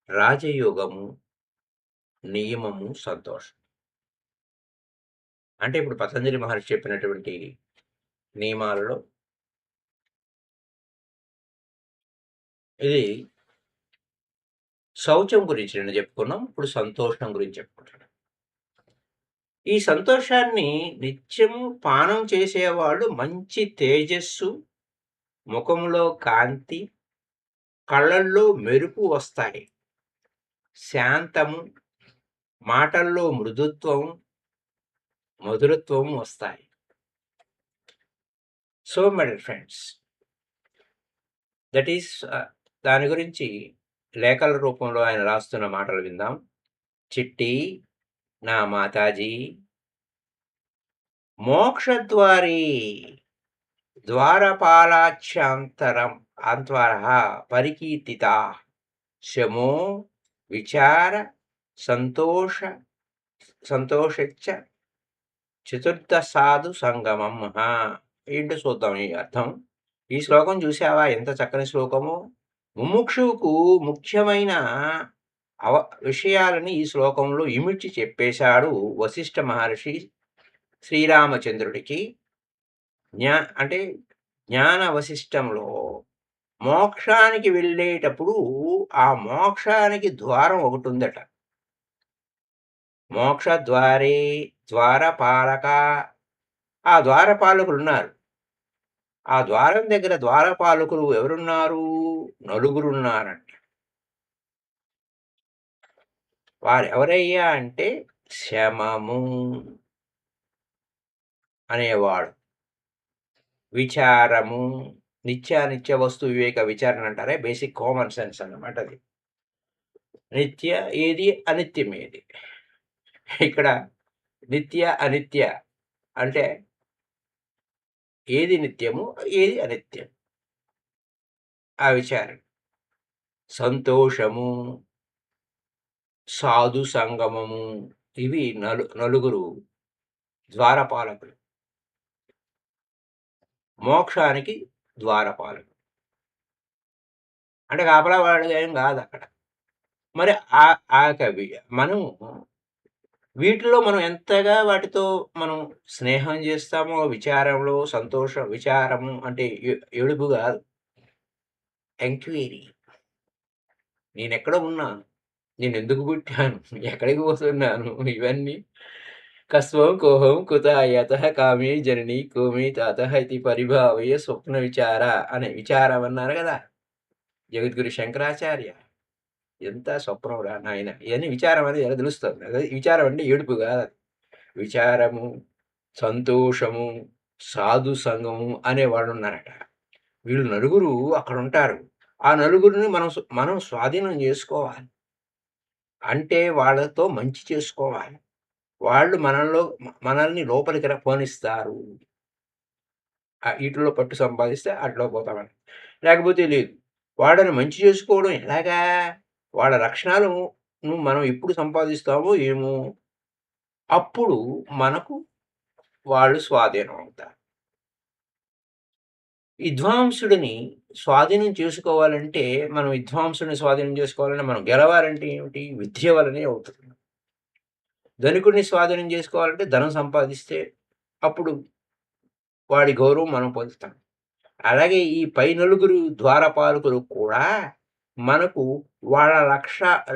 రాజయోగము, నియమము, సంతోషం. అంటే ఇప్పుడు పతంజలి మహర్షి చెప్పినటువంటి నియమాలలో ఇది శౌచం గురించి నిన్న చెప్పుకున్నాం. ఇప్పుడు సంతోషం గురించి చెప్పుకుంటున్నాం. ఈ సంతోషాన్ని నిత్యము పానం చేసేవాళ్ళు మంచి తేజస్సు, ముఖంలో కాంతి, కళ్ళల్లో మెరుపు వస్తాయి. శాంతము, మాటల్లో మృదుత్వం, మధురత్వం వస్తాయి. So my dear friends, that is దాని గురించి లేఖల రూపంలో ఆయన రాస్తున్న మాటలు విందాం. చిట్టి నా మాతాజీ మోక్షద్వారీ ద్వారపాలాచ్యాంతరం అంత్వరః పరికీర్తితా శమో విచార సంతోషచ్చ చతుర్థ సాధు సంగమం. ఏంటో చూద్దాం ఈ అర్థం. ఈ శ్లోకం చూసావా ఎంత చక్కని శ్లోకము. ముముక్షువుకు ముఖ్యమైన విషయాలని ఈ శ్లోకంలో ఇమిడ్చి చెప్పేశాడు వశిష్ఠ మహర్షి శ్రీరామచంద్రుడికి. అంటే జ్ఞాన వశిష్టంలో మోక్షానికి వెళ్ళేటప్పుడు ఆ మోక్షానికి ద్వారం ఒకటి ఉందట. మోక్ష ద్వారే ద్వారపాలక, ఆ ద్వారపాలకులు ఉన్నారు. ఆ ద్వారం దగ్గర ద్వారపాలకులు ఎవరున్నారు? నలుగురున్నారంట. వారెవరయ్యా అంటే శమము అనేవాడు, విచారము, నిత్య వస్తు వివేక విచారణ అంటారే, బేసిక్ కామన్ సెన్స్ అన్నమాట అది. నిత్య ఏది, అనిత్యం ఏది. ఇక్కడ నిత్య అనిత్య అంటే ఏది నిత్యము, ఏది అనిత్యం, ఆ విచారం. సంతోషము, సాధు సంగమము, ఇవి నలుగురు ద్వారపాలకులు. మోక్షానికి ద్వారపాలకులు అంటే కాపలా వాడు ఏం కాదు అక్కడ. మరి ఆ కవి మనం వీటిలో మనం ఎంతగా వాటితో మనం స్నేహం చేస్తామో, విచారంలో విచారము అంటే ఏడుపు కాదు, ఎంక్వైరీ. నేనెక్కడ ఉన్నాను, నేనెందుకు పుట్టాను, ఎక్కడికి పోతున్నాను, ఇవన్నీ కస్వం కోహం కుత యతః కామే జనని కోమే తాతః ఇది పరిభావయ స్వప్న విచార అనే విచారం అన్నారు కదా జగద్గురు శంకరాచార్య. ఎంత స్వప్నం రా నాయన. ఇవన్నీ విచారం అనేది ఎలా తెలుస్తుంది. అదే విచారం అంటే ఏడుపు కాదు. విచారము, సంతోషము, సాధు సంఘము అనేవాళ్ళు ఉన్నారట. వీళ్ళు నలుగురు అక్కడ ఉంటారు. ఆ నలుగురిని మనం స్వాధీనం చేసుకోవాలి. అంటే వాళ్ళతో మంచి చేసుకోవాలి. వాళ్ళు మనల్ని లోపలికి పోనిస్తారు. ఈటిలో పట్టు సంపాదిస్తే అట్లా పోతామని. లేకపోతే లేదు. వాళ్ళని మంచి చేసుకోవడం ఎలాగా? వాళ్ళ లక్షణాలు మనం ఎప్పుడు సంపాదిస్తామో ఏమో, అప్పుడు మనకు వాళ్ళు స్వాధీనం అవుతారు. విద్వాంసుడిని స్వాధీనం చేసుకోవాలంటే, విద్వాంసుడిని స్వాధీనం చేసుకోవాలంటే మనం గెలవాలంటే ఏమిటి? విద్య వల్లనే అవుతుంది. ధనికుడిని స్వాధీనం చేసుకోవాలంటే ధనం సంపాదిస్తే అప్పుడు వాడి గౌరవం మనం పొందుతాం. అలాగే ఈ పై నలుగురు ద్వారపాలకులు కూడా మనకు వాళ్ళ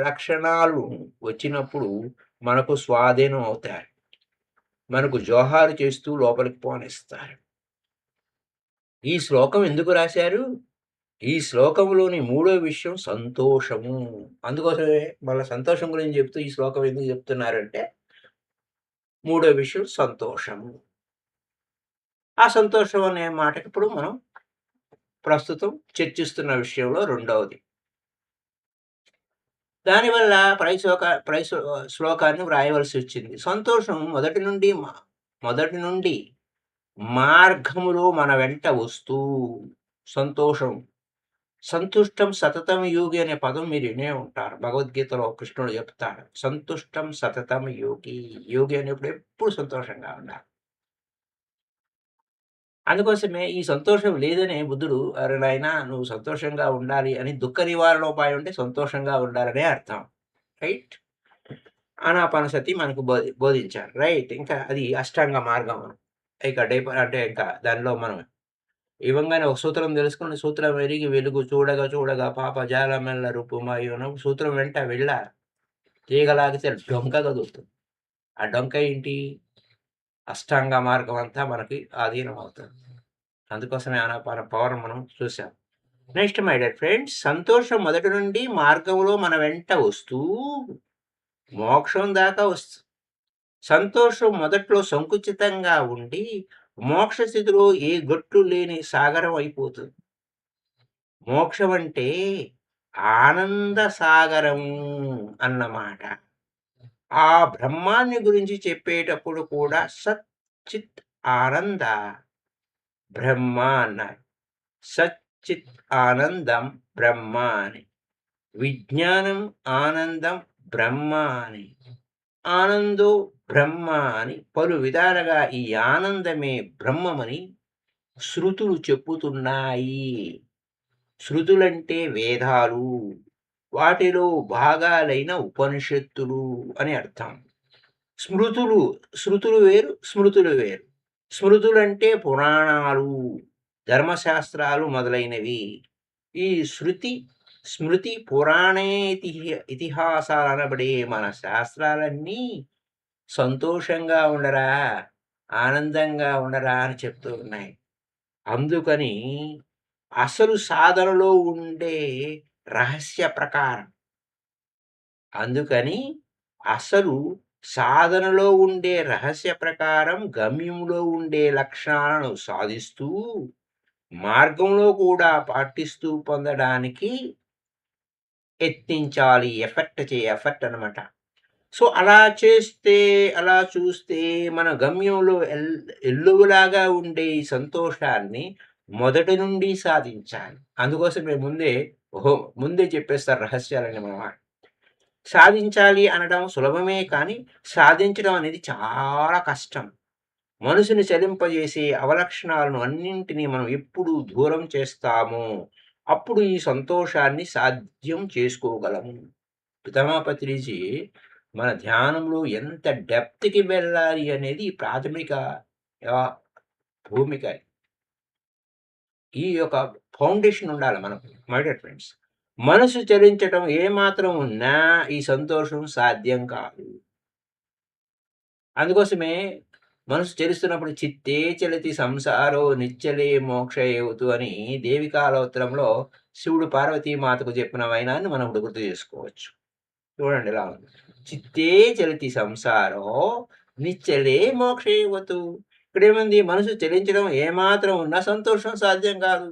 లక్షణాలు వచ్చినప్పుడు మనకు స్వాధీనం అవుతారు. మనకు జోహారు చేస్తూ లోపలికి పోనిస్తారు. ఈ శ్లోకం ఎందుకు రాశారు? ఈ శ్లోకంలోని మూడో విషయం సంతోషము. అందుకోసమే మళ్ళా సంతోషం గురించి చెప్తూ ఈ శ్లోకం ఎందుకు చెప్తున్నారంటే, మూడో విషయం సంతోషము. ఆ సంతోషం అనే మాటకి ఇప్పుడు మనం ప్రస్తుతం చర్చిస్తున్న విషయంలో రెండవది. దానివల్ల శ్లోకాన్ని వ్రాయవలసి వచ్చింది. సంతోషం మొదటి నుండి మార్గములో మన వెంట వస్తూ సంతోషం. సంతుష్టం సతతం యోగి అనే పదం మీరు వినే ఉంటారు. భగవద్గీతలో కృష్ణుడు చెప్తాడు. సంతుష్టం సతతం యోగి. యోగి అనేప్పుడు ఎప్పుడు సంతోషంగా ఉండాలి. అందుకోసమే ఈ సంతోషం లేదనే బుద్ధుడు "అరె నాయనా! నువ్వు సంతోషంగా ఉండాలి" అని దుఃఖ నివారణోపాయం అంటే సంతోషంగా ఉండాలనే అర్థం. రైట్? ఆనాపానసతి మనకు బోధించారు. రైట్. ఇంకా అది అష్టాంగ మార్గం. ఇక అంటే ఇంకా దానిలో మనం ఇవంగానే ఒక సూత్రం తెలుసుకొని సూత్రం ఎరిగి వెలుగు చూడగా చూడగా పాప జాలమెల్ల రూపుమాయును సూత్రం వెంట వెళ్ళాలి. తీగలాగితే డొంక కదులుతుంది. ఆ డొంక ఏంటి? అష్టాంగ మార్గం అంతా మనకి ఆధీనమవుతుంది. అందుకోసమే ఆనాపాన పవర్ మనం చూసాం. నెక్స్ట్ మై డియర్ ఫ్రెండ్స్, సంతోషం మొదటి నుండి మార్గంలో మన వెంట వస్తూ మోక్షం దాకా వస్తుంది. సంతోషం మొదట్లో సంకుచితంగా ఉండి మోక్ష స్థితిలో ఏ గట్లు లేని సాగరం అయిపోతుంది. మోక్షం అంటే ఆనంద సాగరము అన్నమాట. ఆ బ్రహ్మాన్ని గురించి చెప్పేటప్పుడు కూడా సత్ చిత్ ఆనంద బ్రహ్మ అన్నారు. సచ్చిత్ ఆనందం బ్రహ్మ అని. విజ్ఞానం ఆనందం బ్రహ్మ అని. ఆనందో బ్రహ్మ అని పలు విధాలుగా ఈ ఆనందమే బ్రహ్మమని శృతులు చెప్పుతున్నాయి. శృతులంటే వేదాలు. వాటిలో భాగాలైన ఉపనిషత్తులు అని అర్థం. స్మృతులు, శృతులు వేరు, స్మృతులు వేరు. స్మృతులంటే పురాణాలు, ధర్మశాస్త్రాలు మొదలైనవి. ఈ శృతి, స్మృతి, ఇతిహాసాలనబడే మన శాస్త్రాలన్నీ సంతోషంగా ఉండరా, ఆనందంగా ఉండరా అని చెప్తూ ఉన్నాయి. అందుకని అసలు సాధనలో ఉండే రహస్య ప్రకారం అందుకని అసలు సాధనలో ఉండే రహస్య ప్రకారం గమ్యంలో ఉండే లక్షణాలను సాధిస్తూ మార్గంలో కూడా పాటిస్తూ పొందడానికి యత్నించాలి. ఎఫర్ట్ అన్నమాట. సో, అలా చూస్తే మన గమ్యంలో ఎల్లువలాగా ఉండే ఈ సంతోషాన్ని మొదటి నుండి సాధించాలి. అందుకోసమే ముందే చెప్పేస్తారు రహస్యాలని మన వాళ్ళు. సాధించాలి అనడం సులభమే కానీ, సాధించడం అనేది చాలా కష్టం. మనసుని చలింపజేసే అవలక్షణాలను అన్నింటినీ మనం ఎప్పుడు దూరం చేస్తామో, అప్పుడు ఈ సంతోషాన్ని సాధ్యం చేసుకోగలము. పితామహపత్రిజీ మన ధ్యానంలో ఎంత డెప్త్‌కి వెళ్ళాలి అనేది ప్రాథమిక ఆహ్, భూమిక. ఈ యొక్క ఫౌండేషన్ ఉండాలి మనకు. My dear friends. మనసు చలించటం ఏమాత్రం ఉన్నా ఈ సంతోషం సాధ్యం కాదు. అందుకోసమే మనసు చలిస్తున్నప్పుడు చిత్తే చలితి సంసారో నిశ్చలే మోక్షయేవతు అని దేవికాలోత్తరంలో శివుడు పార్వతీమాతకు చెప్పిన వైనాన్ని మనం ఇప్పుడు గుర్తు చేసుకోవచ్చు. చూడండి ఎలా ఉంది. చిత్తే చలితి సంసారో నిశ్చలే మోక్షయేవతు. ఇక్కడేముంది మనసు చలించడం ఏమాత్రం ఉన్నా సంతోషం సాధ్యం కాదు.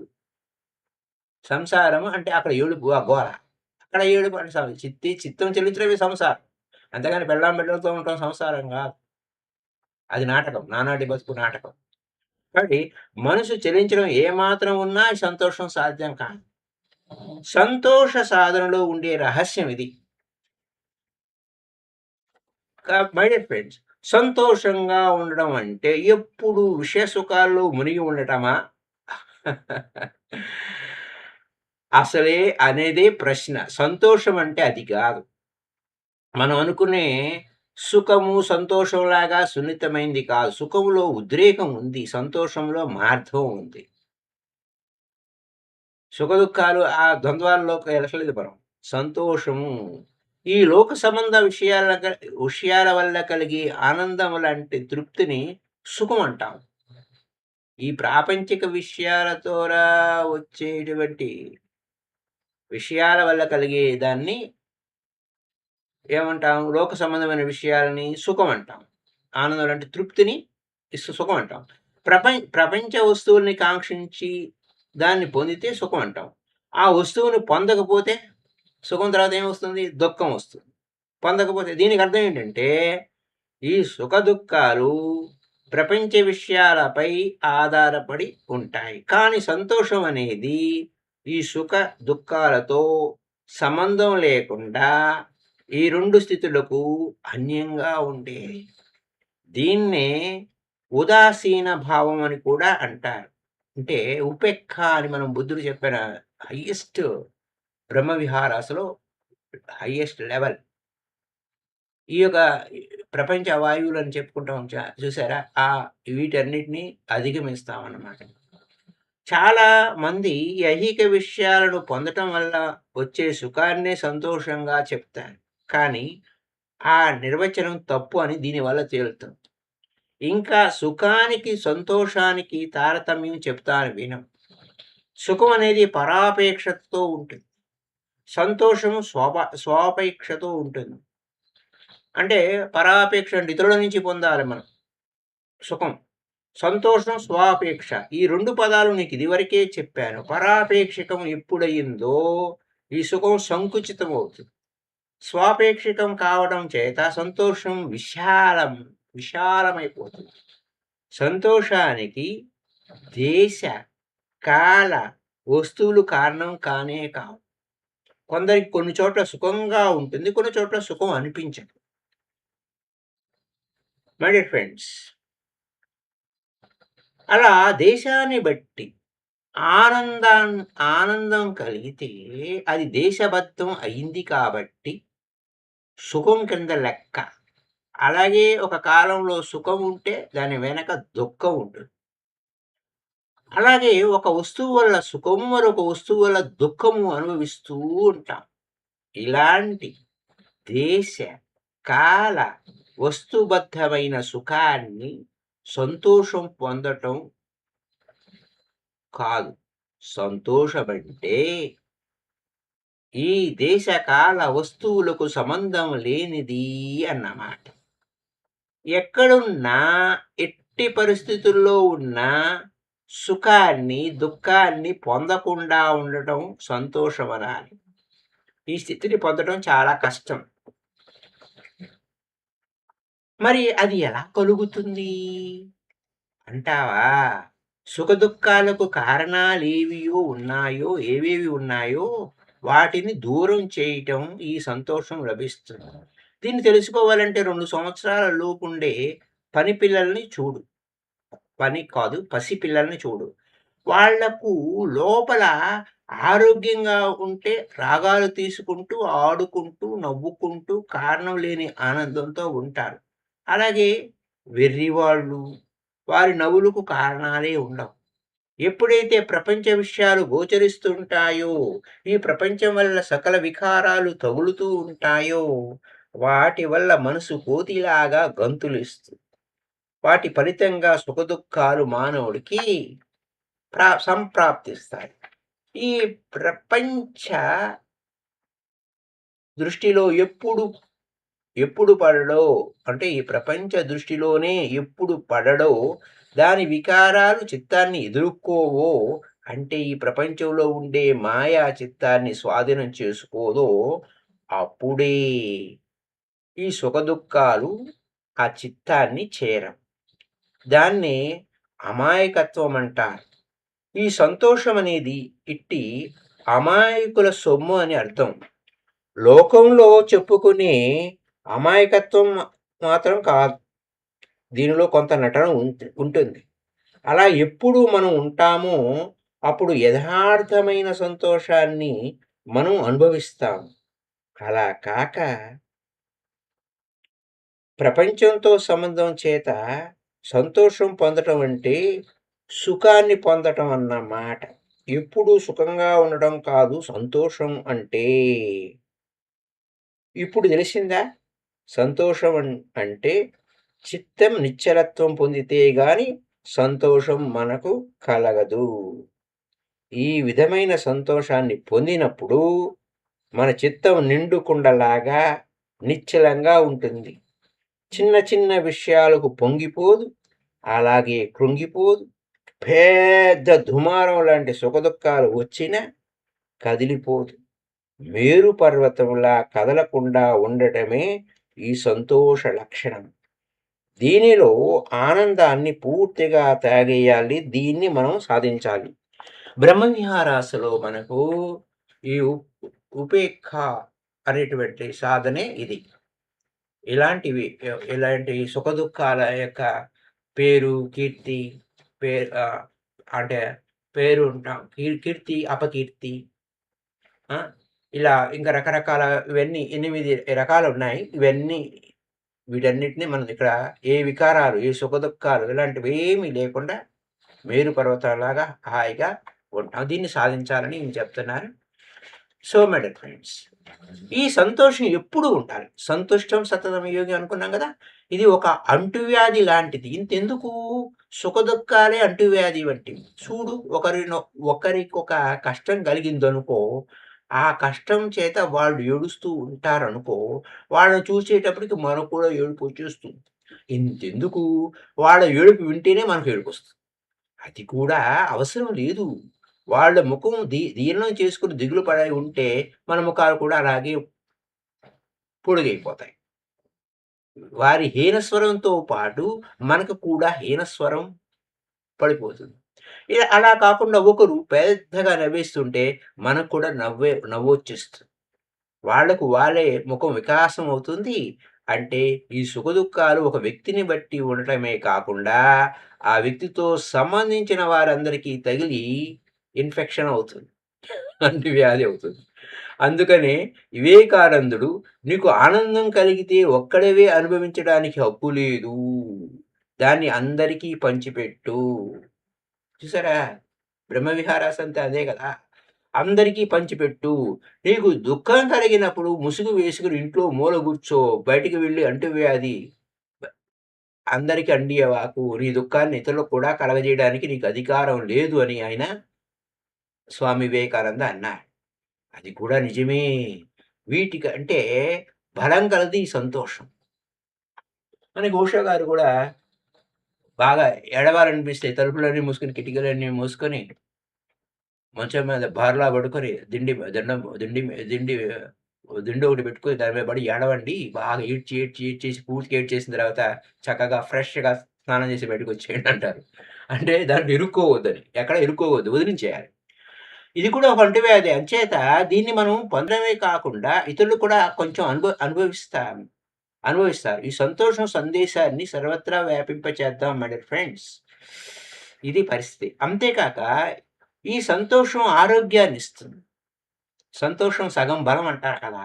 సంసారం అంటే అక్కడ ఏడుపు గోల. అక్కడ ఏడుపు అంటే చిత్తం చెల్లించడమే సంసారం. అంతేగాని పెళ్ళాం బిడ్డలతో ఉండటం సంసారం గాదు. అది నాటకం. నానాటి బతుకు నాటకం. కాబట్టి మనసు చెలించడం ఏమాత్రం ఉన్నా ఈ సంతోషం సాధ్యం కాదు. సంతోష సాధనలో ఉండే రహస్యం ఇది. మై డియర్ ఫ్రెండ్స్, సంతోషంగా ఉండడం అంటే ఎప్పుడు విషయ సుఖాల్లో మునిగి ఉండటమా? అసలే అనేదే ప్రశ్న. సంతోషం అంటే అది గాదు. మనం అనుకునే సుఖము, సంతోషంలాగా సున్నితమైంది కాదు. సుఖంలో ఉద్రేకం ఉంది. సంతోషంలో మార్ధవం ఉంది. సుఖదుఖాలు ఆ ద్వంద్వాల్లోకి వెళ్ళట్లేదు మనం. సంతోషము ఈ లోక సంబంధ విషయాల వల్ల కలిగే ఆనందం లాంటి తృప్తిని సుఖం అంటాం. ఈ ప్రాపంచిక విషయాల ద్వారా వచ్చేటువంటి విషయాల వల్ల కలిగే దాన్ని ఏమంటాం? లోక సంబంధమైన విషయాలని సుఖం అంటాం. ఆనందం అంటే తృప్తిని సుఖం అంటాం. ప్రపంచ వస్తువుల్ని కాంక్షించి దాన్ని పొందితే సుఖం అంటాం. ఆ వస్తువుని పొందకపోతే సుఖం తర్వాత ఏమొస్తుంది? దుఃఖం వస్తుంది. పొందకపోతే దీనికి అర్థం ఏంటంటే, ఈ సుఖ దుఃఖాలు ప్రపంచ విషయాలపై ఆధారపడి ఉంటాయి. కానీ సంతోషం అనేది ఈ సుఖ దుఃఖాలతో సంబంధం లేకుండా ఈ 2 స్థితులకు అన్యంగా ఉండేది. దీన్నే ఉదాసీన భావం అని కూడా అంటారు. అంటే ఉపేక్ష అని మనం బుద్ధుడు చెప్పిన హైయెస్ట్ బ్రహ్మ విహారాసులో హైయెస్ట్ లెవెల్. ఈ యొక్క ప్రపంచ వాయువులని చెప్పుకుంటాం చూసారా? వీటన్నిటిని అధిగమిస్తామన్నమాట. చాలా మంది ఈ ఐహిక విషయాలను పొందటం వల్ల వచ్చే సుఖాన్నే సంతోషంగా చెప్తారు. కానీ ఆ నిర్వచనం తప్పు అని దీనివల్ల తేలుతుంది. ఇంకా సుఖానికి, సంతోషానికి తారతమ్యం చెప్తాను విను. సుఖం అనేది పరాపేక్షతో ఉంటుంది. సంతోషం స్వాపేక్షతో ఉంటుంది. అంటే పరాపేక్ష అంటే ఇతరుల నుంచి పొందాలి మనం సుఖం. సంతోషం, స్వాపేక్ష. ఈ 2 పదాలు నీకు ఇదివరకే చెప్పాను. పరాపేక్షికం ఎప్పుడయిందో ఈ సుఖం సంకుచితమవుతుంది. స్వాపేక్షికం కావడం చేత సంతోషం విశాలమైపోతుంది. సంతోషానికి దేశ, కాల, వస్తువులు కారణం కానే కావు. కొందరికి కొన్ని చోట్ల సుఖంగా ఉంటుంది. కొన్ని చోట్ల సుఖం అనిపించదు. మై డియర్ ఫ్రెండ్స్, అలా దేశాన్ని బట్టి ఆనందం కలిగితే అది దేశబద్ధం అయింది కాబట్టి సుఖం కింద లెక్క. అలాగే ఒక కాలంలో సుఖం ఉంటే దాని వెనక దుఃఖం ఉంటుంది. అలాగే ఒక వస్తువు వల్ల సుఖము, మరొక వస్తువు వల్ల దుఃఖము అనుభవిస్తూ ఉంటాం. ఇలాంటి దేశ, కాల, వస్తుబద్ధమైన సుఖాన్ని సంతోషం పొందటం కాదు. సంతోషమంటే ఈ దేశకాల వస్తువులకు సంబంధం లేనిది అన్నమాట. ఎక్కడున్నా, ఎట్టి పరిస్థితుల్లో ఉన్నా సుఖాన్ని, దుఃఖాన్ని పొందకుండా ఉండటం సంతోషమనాలి. ఈ స్థితిని పొందడం చాలా కష్టం. మరి అది ఎలా కలుగుతుంది అంటావా? సుఖదుఖాలకు ఏవేవి ఉన్నాయో వాటిని దూరం చేయటం ఈ సంతోషం లభిస్తుంది. దీన్ని తెలుసుకోవాలంటే 2 సంవత్సరాల లోపుండే పసిపిల్లల్ని చూడు. వాళ్లకు లోపల ఆరోగ్యంగా ఉంటే రాగాలు తీసుకుంటూ, ఆడుకుంటూ, నవ్వుకుంటూ కారణం లేని ఆనందంతో ఉంటారు. అలాగే వెర్రివాళ్ళు, వారి నవ్వులకు కారణాలే ఉండవు. ఎప్పుడైతే ప్రపంచ విషయాలు గోచరిస్తుంటాయో, ఈ ప్రపంచం వల్ల సకల వికారాలు తగులుతూ ఉంటాయో, వాటి వల్ల మనసు కోతిలాగా గంతులేస్తుంది. వాటి ఫలితంగా సుఖదుఖాలు మానవుడికి సంప్రాప్తిస్తాయి. ఈ ప్రపంచ దృష్టిలో ఎప్పుడు పడడో, అంటే ఈ ప్రపంచ దృష్టిలోనే ఎప్పుడు పడడో, దాని వికారాలు చిత్తాన్ని ఎదుర్కోవో, అంటే ఈ ప్రపంచంలో ఉండే మాయా చిత్తాన్ని స్వాధీనం చేసుకోదో, అప్పుడే ఈ సుఖదుఖాలు ఆ చిత్తాన్ని చేరం. దాన్ని అమాయకత్వం అంటారు. ఈ సంతోషం అనేది ఇట్టి అమాయకుల సొమ్ము అని అర్థం. లోకంలో చెప్పుకునే అమాయకత్వం మాత్రం కాదు. దీనిలో కొంత నటన ఉంటుంది. అలా ఎప్పుడు మనం ఉంటామో అప్పుడు యథార్థమైన సంతోషాన్ని మనం అనుభవిస్తాం. అలా కాక ప్రపంచంతో సంబంధం చేత సంతోషం పొందటం అంటే సుఖాన్ని పొందటం అన్నమాట. ఎప్పుడూ సుఖంగా ఉండటం కాదు సంతోషం అంటే. ఇప్పుడు తెలిసిందా? సంతోషం అంటే చిత్తం నిశ్చలత్వం పొందితే గాని సంతోషం మనకు కలగదు. ఈ విధమైన సంతోషాన్ని పొందినప్పుడు మన చిత్తం నిండుకుండలాగా నిశ్చలంగా ఉంటుంది. చిన్న చిన్న విషయాలకు పొంగిపోదు, అలాగే కృంగిపోదు. పెద్ద దుమారం లాంటి సుఖదుఖాలు వచ్చినా కదిలిపోదు. మేరు పర్వతంలా కదలకుండా ఉండటమే ఈ సంతోష లక్షణం. దీనిలో ఆనందాన్ని పూర్తిగా తాగేయాలి. దీన్ని మనం సాధించాలి. బ్రహ్మవిహారాసలో మనకు ఈ ఉపేక్ష అనేటువంటి సాధనే ఇది. ఇలాంటి సుఖదుఖాల యొక్క పేరు, కీర్తి, అంటే పేరు ఉంటాం. కీర్తి, అపకీర్తి. ఆ! ఇలా ఇంకా రకరకాల ఇవన్నీ 8 రకాలున్నాయి. వీటన్నిటిని మనం ఇక్కడ ఏ వికారాలు, ఏ సుఖదుఖాలు ఇలాంటివేమీ లేకుండా మేరు పర్వతంలాగా హాయిగా ఉంటాం. దీన్ని సాధించాలని ఈయన చెప్తున్నారు. సో మై డియర్ ఫ్రెండ్స్, ఈ సంతోషం ఎప్పుడూ ఉండాలి. సంతుష్టం సతతం యోగి అనుకున్నాం గదా! ఇది ఒక అంటువ్యాధి లాంటిది. ఇంతెందుకు సుఖదుఖాలే అంటువ్యాధి వంటివి. చూడు ఒకరికొక కష్టం కలిగిందనుకో, ఆ కష్టం చేత వాళ్ళు ఏడుస్తూ ఉంటారనుకో, వాళ్ళని చూసేటప్పటికి మనకు కూడా ఏడుపొచ్చేస్తుంది. ఇంతెందుకు వాళ్ళ ఏడుపు వింటేనే మనకు ఏడుపొస్తుంది. అది కూడా అవసరం లేదు. వాళ్ళ ముఖం దీనం చేసుకొని దిగులు పడి ఉంటే, మన ముఖాలు కూడా అలాగే పొడుగైపోతాయి. వారి హీనస్వరంతో పాటు మనకు కూడా హీనస్వరం పడిపోతుంది. అలా కాకుండా ఒకరు పెద్దగా నవ్వేస్తుంటే మనకు కూడా నవ్వొచ్చేస్తుంది. వాళ్ళకు వాళ్ళే ముఖం వికాసం అవుతుంది. అంటే ఈ సుఖదుఖాలు ఒక వ్యక్తిని బట్టి ఉండటమే కాకుండా, ఆ వ్యక్తితో సంబంధించిన వారందరికీ తగిలి ఇన్ఫెక్షన్ అవుతుంది. అంటువ్యాధి అవుతుంది. అందుకనే వివేకానందుడు "నీకు ఆనందం కలిగితే ఒక్కడివే అనుభవించడానికి హక్కు లేదు. దాన్ని అందరికీ పంచిపెట్టు." చూసారా? బ్రహ్మవిహారాస్ అంటే అదే గదా! అందరికీ పంచిపెట్టు. నీకు దుఃఖం కలిగినప్పుడు ముసుగు వేసుకొని ఇంట్లో మూల కూర్చో. బయటికి వెళ్లి అంటువ్యాధి అందరికి అండియవాకు. నీ దుఃఖాన్ని ఇతరులకు కూడా కలగజేయడానికి నీకు అధికారం లేదు అని ఆయన స్వామి వివేకానంద అన్నారు. అది కూడా నిజమే. వీటికంటే బలం కలది ఈ సంతోషం. అని ఓషో గారు గూడా బాగా ఏడవాలనిపిస్తే తలుపులన్నీ మూసుకొని, కిటికీలన్నీ మూసుకొని, మంచం మీద బార్లా పడుకొని దిండి దిండొకటి పెట్టుకొని దాని మీద పడి ఏడవండి. బాగా ఏడ్చేసి పూర్తిగా ఏడ్చేసిన తర్వాత చక్కగా ఫ్రెష్‌గా స్నానం చేసి బయటకొచ్చేయండి అంటారు. అంటే దాంట్లో ఇరుక్కోవద్దని. ఎక్కడ ఇరుక్కోవద్దు. వదిలించేయాలి. ఇది కూడా ఒక అంటువ్యాధి. అంచేత దీన్ని మనం పొందడమే కాకుండా ఇతరులు కూడా కొంచెం అనుభవిస్తారు. ఈ సంతోషం సందేశాన్ని సర్వత్రా వ్యాపింపచేద్దాం మై డియర్ ఫ్రెండ్స్. ఇది పరిస్థితి. అంతేకాక ఈ సంతోషం ఆరోగ్యాన్నిస్తుంది. సంతోషం సగం బలం అంటారు కదా!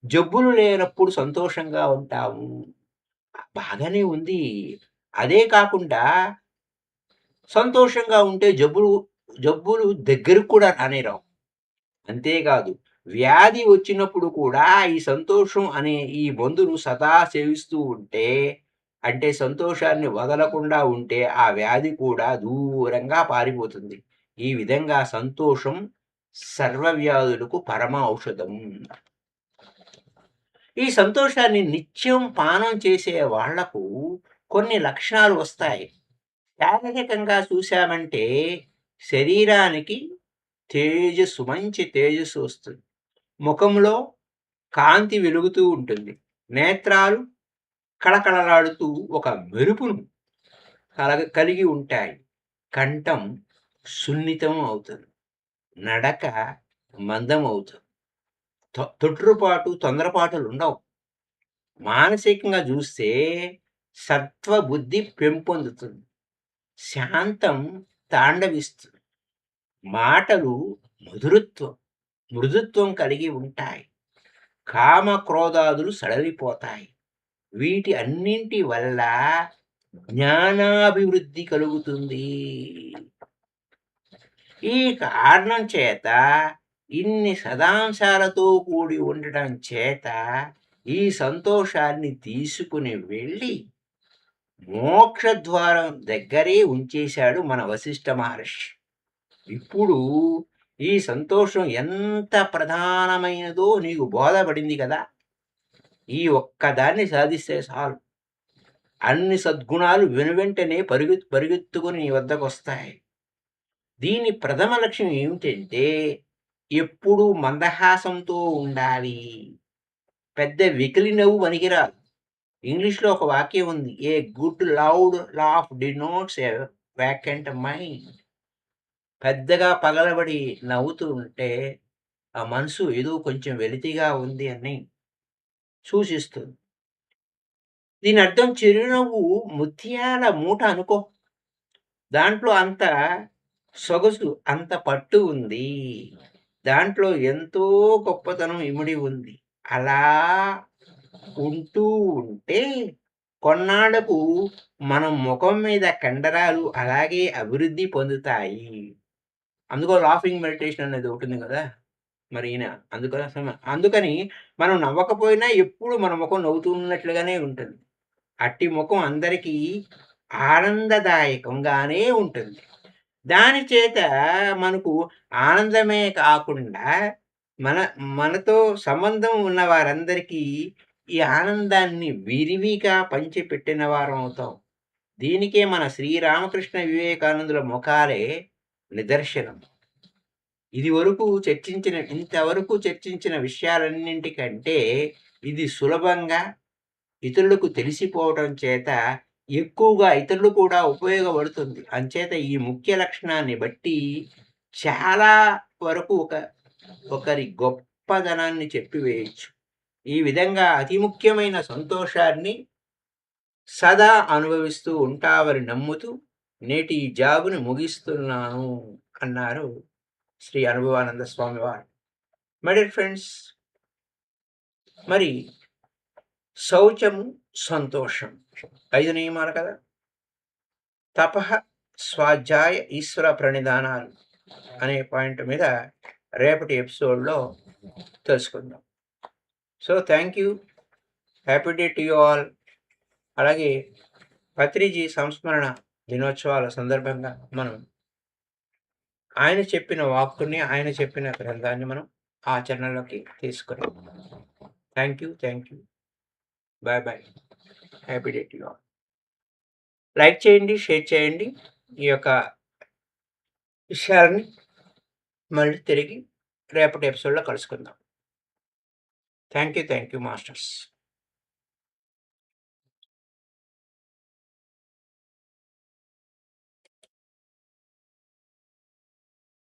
జబ్బులు లేనప్పుడు సంతోషంగా ఉంటాము. బాగానే ఉంది. అదే కాకుండా సంతోషంగా ఉంటే జబ్బులు దగ్గరకు కూడా రానేరావు. అంతేకాదు వ్యాధి వచ్చినప్పుడు కూడా ఈ సంతోషం అనే ఈ మందును సదా సేవిస్తూ ఉంటే, అంటే సంతోషాన్ని వదలకుండా ఉంటే ఆ వ్యాధి కూడా దూరంగా పారిపోతుంది. ఈ విధంగా సంతోషం సర్వవ్యాధులకు పరమ ఔషధం. ఈ సంతోషాన్ని నిత్యం పానం చేసే వాళ్లకు కొన్ని లక్షణాలు వస్తాయి. శారీరకంగా చూసామంటే శరీరానికి మంచి తేజస్సు వస్తుంది. ముఖంలో కాంతి వెలుగుతూ ఉంటుంది. నేత్రాలు కళకళలాడుతూ ఒక మెరుపును కలిగి ఉంటాయి. కంఠం సున్నితం అవుతుంది. నడక మందం అవుతుంది. తొందరపాటులుండవు. మానసికంగా చూస్తే సత్వబుద్ధి పెంపొందుతుంది. శాంతం తాండవిస్తుంది. మాటలు మృదుత్వం కలిగి ఉంటాయి. కామ క్రోధాదులు సడలిపోతాయి. వీటి అన్నింటి వల్ల జ్ఞానాభివృద్ధి కలుగుతుంది. ఈ కారణం చేత ఇన్ని సదాంశాలతో కూడి ఉండటం చేత ఈ సంతోషాన్ని తీసుకుని వెళ్ళి మోక్షద్వారం దగ్గరే ఉంచేశాడు మన వశిష్ఠ మహర్షి. ఇప్పుడు ఈ సంతోషం ఎంత ప్రధానమైనదో నీకు బోధపడింది కదా! ఈ ఒక్కదాన్ని సాధిస్తే చాలు. అన్ని సద్గుణాలు వెనువెంటనే పరిగెత్తుకొని నీ వద్దకొస్తాయి. దీని ప్రథమ లక్ష్యం ఏమిటంటే ఎప్పుడూ మందహాసంతో ఉండాలి. పెద్ద వెకిలి నవ్వు పనికిరాదు. ఇంగ్లీష్‌లో ఒక వాక్యం ఉంది. A good loud laugh denotes a vacant mind. పెద్దగా పగలబడి నవ్వుతూ ఉంటే ఆ మనసు ఏదో కొంచెం వెలితిగా ఉంది అని సూచిస్తుంది. దీని అర్థం చిరునవ్వు ముత్యాల మూట అనుకో. దాంట్లో అంత సొగసు అంత పట్టు ఉంది. దాంట్లో ఎంతో గొప్పతనం ఇమిడి ఉంది. అలా ఉంటూ ఉంటే కొన్నాళ్ళకు మన ముఖం మీద కండరాలు అలాగే అభివృద్ధి పొందుతాయి. అందుకో లాఫింగ్ మెడిటేషన్ అనేది ఒకటుంది గదా! మరి ఈయన అందుకని మనం నవ్వకపోయినా ఎప్పుడు మన ముఖం నవ్వుతున్నట్లుగానే ఉంటుంది. అట్టి ముఖం అందరికీ ఆనందదాయకంగానే ఉంటుంది. దాని చేత మనకు ఆనందమే కాకుండా మన మనతో సంబంధం ఉన్న వారందరికీ ఈ ఆనందాన్ని విరివిగా పంచిపెట్టిన వారమవుతాం. దీనికే మన శ్రీరామకృష్ణ వివేకానందుల ముఖాలే నిదర్శనం. ఇంతవరకు చర్చించిన విషయాలన్నింటికంటే ఇది సులభంగా ఇతరులకు తెలిసిపోవటం చేత ఎక్కువగా ఇతరులు కూడా ఉపయోగపడుతుంది. అంచేత ఈ ముఖ్య లక్షణాన్ని బట్టి చాలా వరకు ఒకరి గొప్పదనాన్ని చెప్పివేయొచ్చు. ఈ విధంగా అతి ముఖ్యమైన సంతోషాన్ని సదా అనుభవిస్తూ ఉంటావని నమ్ముతూ నేటి ఈ జాబుని ముగిస్తున్నాను అన్నారు శ్రీ అనుభవానంద స్వామి వారు. మై డియర్ ఫ్రెండ్స్, మరి శౌచము, సంతోషం 5 నియమాలు కదా! తపః, స్వాధ్యాయ, ఈశ్వర ప్రణిధానాలు అనే పాయింట్ మీద రేపటి ఎపిసోడ్‌లో తెలుసుకుందాం. So, thank you. Happy day to you all. అలాగే పత్రిజీ సంస్మరణ దినోత్సవాల సందర్భంగా మనం ఆయన చెప్పిన వాక్కుని, ఆయన చెప్పిన గ్రంథాన్ని మనం ఆచరణలోకి తీసుకున్నాం. Thank you. Thank you. Bye bye. Happy day to you all. Like చేయండి, షేర్ చేయండి. ఈ యొక్క విషయాలని మళ్ళీ తిరిగి రేపటి ఎపిసోడ్‌లో కలుసుకుందాం. Thank you masters.